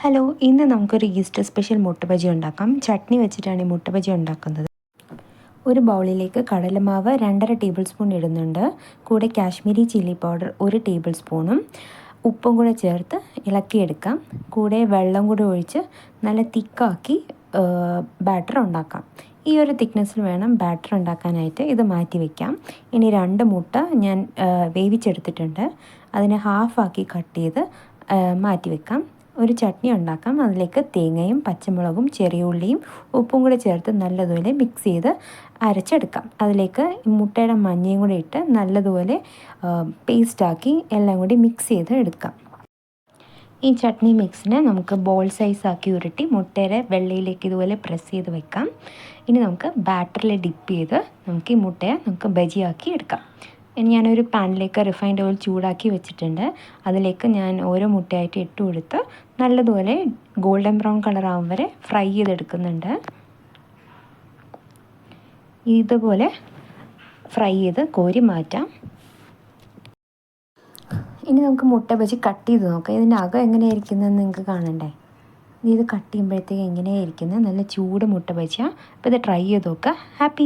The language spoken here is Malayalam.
ഹലോ, ഇന്ന് നമുക്കൊരു ഈസ്റ്റർ സ്പെഷ്യൽ മുട്ട ബജി ഉണ്ടാക്കാം. ചട്നി വെച്ചിട്ടാണ് ഈ മുട്ട ബജി ഉണ്ടാക്കുന്നത്. ഒരു ബൗളിലേക്ക് കടലമാവ് 2.5 ടേബിൾ സ്പൂൺ ഇടുന്നുണ്ട്. കൂടെ കാശ്മീരി ചില്ലി പൗഡർ 1 ടേബിൾ സ്പൂണും ഉപ്പും കൂടെ ചേർത്ത് ഇളക്കിയെടുക്കാം. കൂടെ വെള്ളം കൂടെ ഒഴിച്ച് നല്ല തിക്കാക്കി ബാറ്റർ ഉണ്ടാക്കാം. ഈ ഒരു തിക്നെസ്സിൽ വേണം ബാറ്റർ ഉണ്ടാക്കാനായിട്ട്. ഇത് മാറ്റി വയ്ക്കാം. ഇനി 2 മുട്ട ഞാൻ വേവിച്ചെടുത്തിട്ടുണ്ട്. അതിനെ ഹാഫാക്കി കട്ട് ചെയ്ത് മാറ്റി വെക്കാം. ഒരു ചട്നി ഉണ്ടാക്കാം. അതിലേക്ക് തേങ്ങയും പച്ചമുളകും ചെറിയ ഉള്ളിയും ഉപ്പും കൂടെ ചേർത്ത് നല്ലതുപോലെ മിക്സ് ചെയ്ത് അരച്ചെടുക്കാം. അതിലേക്ക് മുട്ടയുടെ മഞ്ഞയും കൂടെ ഇട്ട് നല്ലതുപോലെ പേസ്റ്റാക്കി എല്ലാം കൂടി മിക്സ് ചെയ്ത് എടുക്കാം. ഈ ചട്നി മിക്സിനെ നമുക്ക് ബോൾ സൈസാക്കി ഉരുട്ടി മുട്ടയുടെ വെള്ളയിലേക്ക് ഇതുപോലെ പ്രസ് ചെയ്ത് വെക്കാം. ഇനി നമുക്ക് ബാറ്ററിൽ ഡിപ്പ് ചെയ്ത് നമുക്ക് ഈ മുട്ടയെ ബജിയാക്കി എടുക്കാം. ഇനി ഞാനൊരു പാനിലേക്ക് റിഫൈൻഡ് ഓയിൽ ചൂടാക്കി വെച്ചിട്ടുണ്ട്. അതിലേക്ക് ഞാൻ ഓരോ മുട്ടയായിട്ട് ഇട്ട് കൊടുത്ത് നല്ലതുപോലെ ഗോൾഡൻ ബ്രൗൺ കളർ ആവും വരെ ഫ്രൈ ചെയ്തെടുക്കുന്നുണ്ട്. ഇതുപോലെ ഫ്രൈ ചെയ്ത് കോരി മാറ്റാം. ഇനി നമുക്ക് മുട്ട ബജി കട്ട് ചെയ്ത് നോക്കാം. ഇതിൻ്റെ അകം എങ്ങനെയായിരിക്കുന്നതെന്ന് നിങ്ങൾക്ക് കാണണ്ടേ? ഇത് കട്ട് ചെയ്യുമ്പോഴത്തേക്ക് എങ്ങനെയായിരിക്കുന്നത്? നല്ല ചൂട് മുട്ട ബജിയാണ്. അപ്പോൾ ഇത് ട്രൈ ചെയ്ത് നോക്കുക. ഹാപ്പി